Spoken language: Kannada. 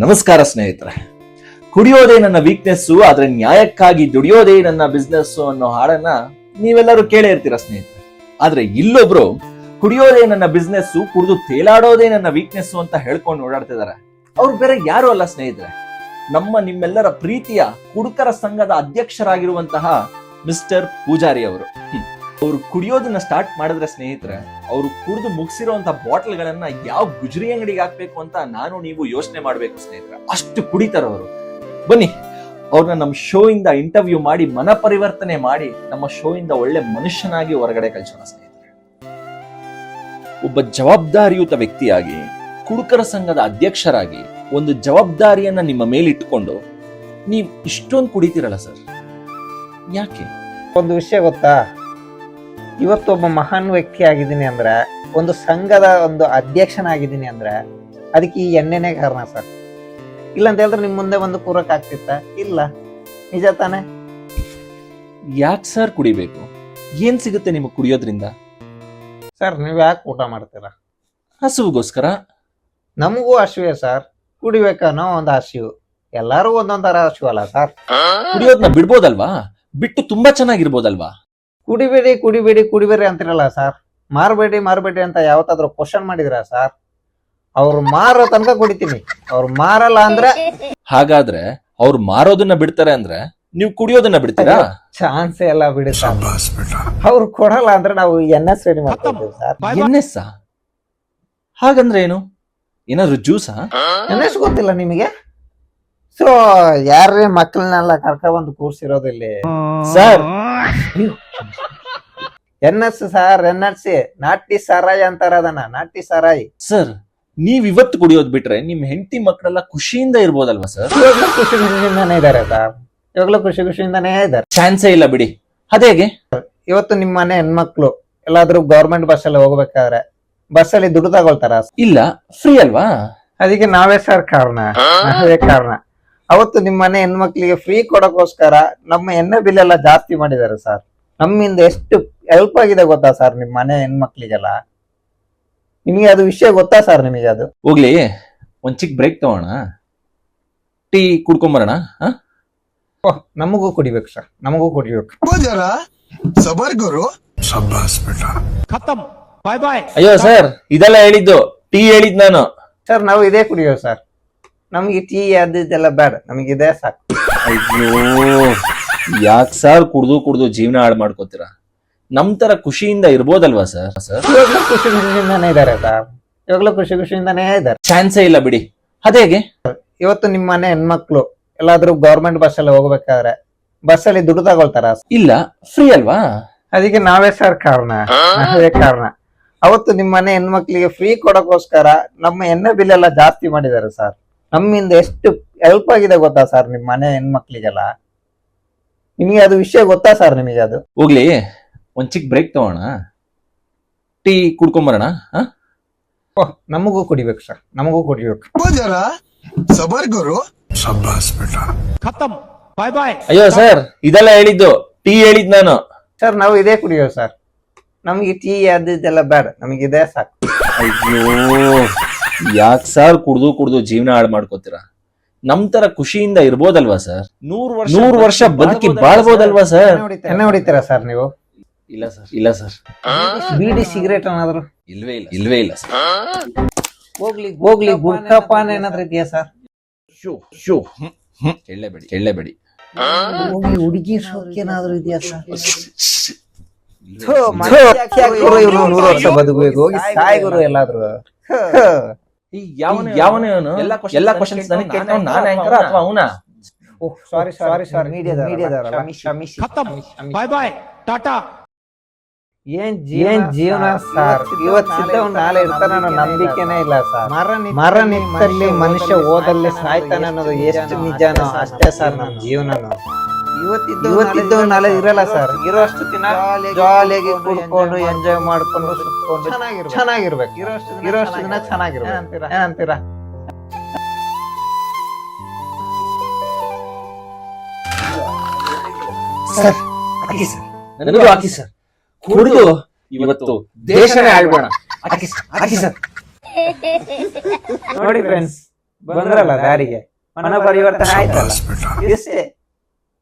ನಮಸ್ಕಾರ ಸ್ನೇಹಿತರೆ. ಕುಡಿಯೋದೇ ನನ್ನ ವೀಕ್ನೆಸ್, ಆದ್ರೆ ನ್ಯಾಯಕ್ಕಾಗಿ ದುಡಿಯೋದೇ ನನ್ನ ಬಿಸ್ನೆಸ್ ಅನ್ನೋ ಹಾಡನ್ನ ನೀವೆಲ್ಲರೂ ಕೇಳೇ ಇರ್ತೀರ ಸ್ನೇಹಿತರೆ. ಆದ್ರೆ ಇಲ್ಲೊಬ್ರು ಕುಡಿಯೋದೇ ನನ್ನ ಬಿಸ್ನೆಸ್, ಕುಡಿದು ತೇಲಾಡೋದೇ ನನ್ನ ವೀಕ್ನೆಸ್ ಅಂತ ಹೇಳ್ಕೊಂಡು ಓಡಾಡ್ತಿದ್ದಾರೆ. ಅವ್ರು ಬೇರೆ ಯಾರು ಅಲ್ಲ ಸ್ನೇಹಿತರೆ, ನಿಮ್ಮೆಲ್ಲರ ಪ್ರೀತಿಯ ಕುಡುಕರ ಸಂಘದ ಅಧ್ಯಕ್ಷರಾಗಿರುವಂತಹ ಮಿಸ್ಟರ್ ಪೂಜಾರಿ ಅವರು. ಅವ್ರು ಕುಡಿಯೋದನ್ನ ಸ್ಟಾರ್ಟ್ ಮಾಡಿದ್ರೆ ಸ್ನೇಹಿತರೆ, ಅವರು ಕುಡಿದು ಮುಗಿಸಿರುವಂತ ಬಾಟಲ್ಗಳನ್ನ ಯಾವ ಗುಜರಿ ಅಂಗಡಿಗೆ ಹಾಕ್ಬೇಕು ಅಂತ ನಾನು ನೀವು ಯೋಚನೆ ಮಾಡ್ಬೇಕು ಸ್ನೇಹಿತರೆ. ಅಷ್ಟು ಕುಡಿತಾರ ಅವರು. ಬನ್ನಿ ಅವ್ರನ್ನ ನಮ್ಮ ಶೋ ಇಂದ ಇಂಟರ್ವ್ಯೂ ಮಾಡಿ ಮನ ಪರಿವರ್ತನೆ ಮಾಡಿ ನಮ್ಮ ಶೋ ಇಂದ ಒಳ್ಳೆ ಮನುಷ್ಯನಾಗಿ ಹೊರಗಡೆ ಕಳಿಸೋಣ ಸ್ನೇಹಿತರೆ. ಒಬ್ಬ ಜವಾಬ್ದಾರಿಯುತ ವ್ಯಕ್ತಿಯಾಗಿ, ಕುಡುಕರ ಸಂಘದ ಅಧ್ಯಕ್ಷರಾಗಿ ಒಂದು ಜವಾಬ್ದಾರಿಯನ್ನ ನಿಮ್ಮ ಮೇಲಿಟ್ಟುಕೊಂಡು ನೀವು ಇಷ್ಟೊಂದು ಕುಡಿತೀರಲ್ಲ ಸರ್, ಯಾಕೆ? ಒಂದು ವಿಷಯ ಗೊತ್ತಾ, ಇವತ್ತು ಒಬ್ಬ ಮಹಾನ್ ವ್ಯಕ್ತಿ ಆಗಿದ್ದೀನಿ ಅಂದ್ರೆ, ಒಂದು ಸಂಘದ ಒಂದು ಅಧ್ಯಕ್ಷನಾಗಿದ್ದೀನಿ ಅಂದ್ರೆ ಅದಕ್ಕೆ ಈ ಎಣ್ಣೆನೇ ಕಾರಣ ಸರ್. ಇಲ್ಲ ಅಂತ ಹೇಳಿದ್ರೆ ನಿಮ್ ಮುಂದೆ ಒಂದು ಪೂರಕ ಆಗ್ತಿತ್ತ? ಇಲ್ಲ, ನಿಜ ತಾನೆ? ಯಾಕೆ ಸರ್ ಕುಡಿಬೇಕು? ಏನ್ ಸಿಗುತ್ತೆ ನಿಮಗೆ ಕುಡಿಯೋದ್ರಿಂದ? ಸರ್, ನೀವ್ ಯಾಕೆ ಊಟ ಮಾಡ್ತೀರಾ? ಹಸುವಿಗೋಸ್ಕರ. ನಮಗೂ ಹಸಿವೆ ಸರ್, ಕುಡಿಬೇಕನ್ನೋ ಒಂದು ಹಸಿವು. ಎಲ್ಲಾರು ಒಂದೊಂದರ ಹಸಿವು ಅಲ್ಲ ಸರ್. ಕುಡಿಯೋದನ್ನ ಬಿಡ್ಬೋದಲ್ವಾ? ಬಿಟ್ಟು ತುಂಬಾ ಚೆನ್ನಾಗಿರ್ಬೋದಲ್ವಾ? ಕುಡಿಬೇಡಿ ಕುಡಿಬೇಡಿ ಕುಡಿಬೇಡಿ ಅಂತಿರಲ್ಲ ಸರ್. ಮಾರ್ಬೇಡಿ ಮಾರ್ಬೇಡಿ ಅಂತ ಯಾವತ್ತಾದ್ರೂ ಕ್ವಶನ್ ಮಾಡಿದ್ರ ಸರ್? ಅವ್ರು ಮಾರೋ ತನಕ ಕುಡಿತೀನಿ, ಅವ್ರು ಮಾರಲ್ಲ ಅಂದ್ರೆ. ಹಾಗಾದ್ರೆ ಅವ್ರು ಮಾರೋದನ್ನ ಬಿಡ್ತಾರೆ ಅಂದ್ರೆ ನೀವು ಕುಡಿಯೋದನ್ನ ಬಿಡ್ತೀರಾ? ಚಾನ್ಸೇ ಎಲ್ಲ ಬಿಡಿ ಸರ್. ಅವ್ರು ಕೊಡಲ್ಲ ಅಂದ್ರೆ ನಾವು NS ರೆಡಿ ಮಾಡ್ತೀವಿ ಸರ್. NS? ಹಾಗಂದ್ರೆ ಏನು? ಏನಾದ್ರು ಜ್ಯೂಸಾ? NS ಗೊತ್ತಿಲ್ಲ ನಿಮಗೆ? ಸೊ ಯಾರೇ ಮಕ್ಕಳನ್ನೆಲ್ಲ ಕರ್ಕೊಂಡ್ಬಂದು ಕೂರ್ಸಿರೋದು ಇಲ್ಲಿ ಸರ್. NS ಸರ್, NRC ನಾಟಿ ಸಾರಾಯಿ ಅಂತಾರ ಅದನ್ನ, ನಾಟಿ ಸಾರಾಯಿ. ಸರ್, ನೀವ್ ಇವತ್ತು ಕುಡಿಯೋದ್ ಬಿಟ್ರೆ ನಿಮ್ ಹೆಂಡತಿ ಮಕ್ಕಳೆಲ್ಲ ಖುಷಿಯಿಂದ ಇರ್ಬೋದಲ್ವಾ ಸರ್? ಇವಾಗ್ಲೂ ಖುಷಿ ಖುಷಿಯಿಂದಾನೇ ಇದಾರೆ ಸರ್, ಇವಾಗ್ಲೂ ಖುಷಿ ಖುಷಿಯಿಂದಾನೇ ಇದಾರೆ. ಚಾನ್ಸೇ ಇಲ್ಲ ಬಿಡಿ. ಅದೇಗೆ? ಇವತ್ತು ನಿಮ್ಮ ಮನೆ ಹೆಣ್ಮಕ್ಳು ಎಲ್ಲಾದ್ರೂ ಗೌರ್ಮೆಂಟ್ ಬಸ್ ಅಲ್ಲಿ ಹೋಗ್ಬೇಕಾದ್ರೆ ಬಸ್ಸಲ್ಲಿ ದುಡ್ಡು ತಗೊಳ್ತಾರ? ಇಲ್ಲ, ಫ್ರೀ ಅಲ್ವಾ? ಅದಕ್ಕೆ ನಾವೇ ಸರ್ ಕಾರಣ, ನಾವೇ ಕಾರಣ. ಅವತ್ತು ನಿಮ್ಮ ಮನೆ ಹೆಣ್ಮಕ್ಳಿಗೆ ಫ್ರೀ ಕೊಡೋಕೋಸ್ಕರ ನಮ್ಮ ಎಣ್ಣೆ ಬಿಲ್ ಎಲ್ಲ ಜಾಸ್ತಿ ಮಾಡಿದ್ದಾರೆ ಸರ್. ನಮ್ಮಿಂದ ಎಷ್ಟು ಹೆಲ್ಪ್ ಆಗಿದೆ ಗೊತ್ತಾ ಸರ್ ನಿಮ್ಮ ಮನೆ ಹೆಣ್ಮಕ್ಳಿಗೆಲ್ಲ? ನಿಮಗೆ ಅದು ವಿಷಯ ಗೊತ್ತಾ ಸರ್? ನಿಮಗೆ ಅದು ಹೋಗ್ಲಿ, ಒಂದ್ ಚಿಕ್ಕ ಬ್ರೇಕ್ ತಗೋಣ, ಟೀ ಕುಡ್ಕೊಂಬರೋಣ. ನಮಗೂ ಕುಡಿಬೇಕು ಸರ್, ನಮಗೂ ಕುಡಿಬೇಕು. ಅಯ್ಯೋ ಸರ್, ಇದೆಲ್ಲ ಹೇಳಿದ್ದು ಟೀ ಹೇಳಿದ್ ನಾನು ಸರ್. ನಾವು ಇದೇ ಕುಡಿಯೋ ಸರ್, ನಮ್ಗೆ ಟೀ ಅದೆಲ್ಲ ಬೇಡ, ನಮಗೆ ಇದೇ ಸಾಕು. ಅಯ್ಯೋ, ಯಾಕೆ ಸರ್ ಕುಡ್ದು ಜೀವನ ಹಾಳು ಮಾಡ್ಕೋತೀರಾ? ನಮ್ ತರ ಖುಷಿಯಿಂದ ಇರ್ಬೋದಲ್ವಾ ಸರ್? ಇವಾಗ್ಲೂ ಖುಷಿ ಖುಷಿಯಿಂದಾನೇ ಇದಾರೆ ಸರ್, ಇವಾಗ್ಲೂ ಖುಷಿ ಖುಷಿಯಿಂದಾನೇ ಇದಾರೆ. ಚಾನ್ಸೇ ಇಲ್ಲ ಬಿಡಿ. ಅದೇಗೆ? ಇವತ್ತು ನಿಮ್ಮ ಮನೆ ಹೆಣ್ಮಕ್ಳು ಎಲ್ಲಾದ್ರೂ ಗೌರ್ಮೆಂಟ್ ಬಸ್ ಅಲ್ಲಿ ಹೋಗ್ಬೇಕಾದ್ರೆ ಬಸ್ಸಲ್ಲಿ ದುಡ್ಡು ತಗೊಳ್ತಾರ? ಇಲ್ಲ, ಫ್ರೀ ಅಲ್ವಾ? ಅದಕ್ಕೆ ನಾವೇ ಸರ್ ಕಾರಣ, ನಾವೇ ಕಾರಣ. ಅವತ್ತು ನಿಮ್ಮ ಮನೆ ಹೆಣ್ಮಕ್ಳಿಗೆ ಫ್ರೀ ಕೊಡೋಕೋಸ್ಕರ ನಮ್ಮ ಎಣ್ಣೆ ಬಿಲ್ ಎಲ್ಲ ಜಾಸ್ತಿ ಮಾಡಿದ್ದಾರೆ ಸರ್. ನಮ್ಮಿಂದ ಎಷ್ಟು ಹೆಲ್ಪ್ ಆಗಿದೆ ಗೊತ್ತಾ ಸರ್ ನಿಮ್ಮ ಮನೆ ಹೆಣ್ಮಕ್ಳಿಗೆಲ್ಲ? ನಿಮಗೆ ಅದು ವಿಷಯ ಗೊತ್ತಾ ಸರ್? ನಿಮಗೆ ಅದು ಹೋಗ್ಲಿ, ಒಂದ್ ಚಿಕ್ಕ ಬ್ರೇಕ್ ತಗೋಣ, ಟೀ ಕುಡ್ಕೊಂಬರೋಣ. ನಮಗೂ ಕುಡಿಬೇಕು ಸರ್, ನಮಗೂ ಕುಡಿಬೇಕು. ಅಯ್ಯೋ ಸರ್, ಇದೆಲ್ಲ ಹೇಳಿದ್ದು ಟೀ ಹೇಳಿದ್ ನಾನು ಸರ್. ನಾವು ಇದೇ ಕುಡಿಯೋ ಸರ್, ನಮ್ಗೆ ಟೀ ಅದೆಲ್ಲ ಬೇಡ, ನಮಗೆ ಇದೇ ಸಾಕು. ಅಯ್ಯೋ, ಯಾಕೆ ಸರ್ ಕುಡ್ದು ಜೀವನ ಹಾಳು ಮಾಡ್ಕೋತೀರಾ? ನಮ್ ತರ ಖುಷಿಯಿಂದ ಇರ್ಬೋದಲ್ವಾ ಸರ್? 100 ವರ್ಷ ಬದುಕಿ ಬಾಳ್ಬೋದಲ್ವಾ ಸರ್? ಎಣ್ಣೆ ಹೊಡಿತೀರಾ ಸರ್ ನೀವು? ಇಲ್ಲ ಸರ್, ಇಲ್ಲ ಸರ್. ಬೀಡಿ ಸಿಗರೇಟ್ ಏನಾದ್ರು? ಇಲ್ವೇ ಇಲ್ಲ ಸರ್. ಹೋಗ್ಲಿ ಗುಡ್ಕಾ ಪಾನ್ ಏನಾದ್ರು ಇದೆಯಾ ಸರ್? ಹೇಳಬೇಡಿ. ಹೋಗ್ಲಿ ಹುಡುಗಿ ಶೋಕ್ ಏನಾದ್ರು ಇದೆಯಾ ಸರ್? 100 ವರ್ಷ ಬದುಕಬೇಕು, ಹೋಗಿ ಸಾಯಿ ಗುರು ಎಲ್ಲಾದ್ರು. ಯಾವನು ಎಲ್ಲ ಕ್ವಶನ್ಸ್ ನನಗೆ ಕೇಳ್ತಾವ್? ನಾನು ಆಂಕರ್ ಅಥವಾ ಅವನ? ಸಾರಿ ಮೀಡಿಯಾದವರಲ್ಲ, ಕ್ಷಮಿಸಿ. ಬಾಯ್ ಬಾಯ್, ಟಾಟಾ. ಏನ್ ಜೀವನ ಸರ್, ಇವತ್ತಿದ್ದ ನಾಳೆ ಇರ್ತಾನ ಅನ್ನೋ ನಂಬಿಕೆನೇ ಇಲ್ಲ ಸರ್. ಮರ ನಿಂತಲ್ಲಿ ಮನುಷ್ಯ ಓದಲ್ಲಿ ಸಾಯ್ತಾನೆ ಅನ್ನೋದು ಎಷ್ಟು ನಿಜಾನೋ ಅಷ್ಟೇ ಸರ್ ನಮ್ ಜೀವನನು. ಇವತ್ತಿದ್ದು ನಾಳೆ ಇರಲ್ಲ ಸರ್. ಇರೋಷ್ಟು ದಿನ ಜಾಲಿಯಾಗಿ ಕುಡ್ಕೊಂಡು ಎಂಜಾಯ್ ಮಾಡ್ಕೊಂಡು ಸುತ್ಕೊಂಡು ಚೆನ್ನಾಗಿರ್ಬೇಕು. ಇರೋಷ್ಟು ದಿನ ಚೆನ್ನಾಗಿರ್ಬೇಕು. ಏನಂತೀರಾ? ಸರ್ ನನಗೂ ಹಾಕಿ ಸರ್. ಕುಡಿದು ಇವತ್ತು ದೇಶನೇ ಆಳ್ಬೋಣ. ಹಾಕಿ ಸರ್. ನೋಡಿ ಫ್ರೆಂಡ್ಸ್, ಬಂದ್ರಲ್ಲ ದಾರಿಗೆ, ಮನ ಪರಿವರ್ತನೆ ಆಯ್ತಲ್ಲ, ಇಷ್ಟೇ.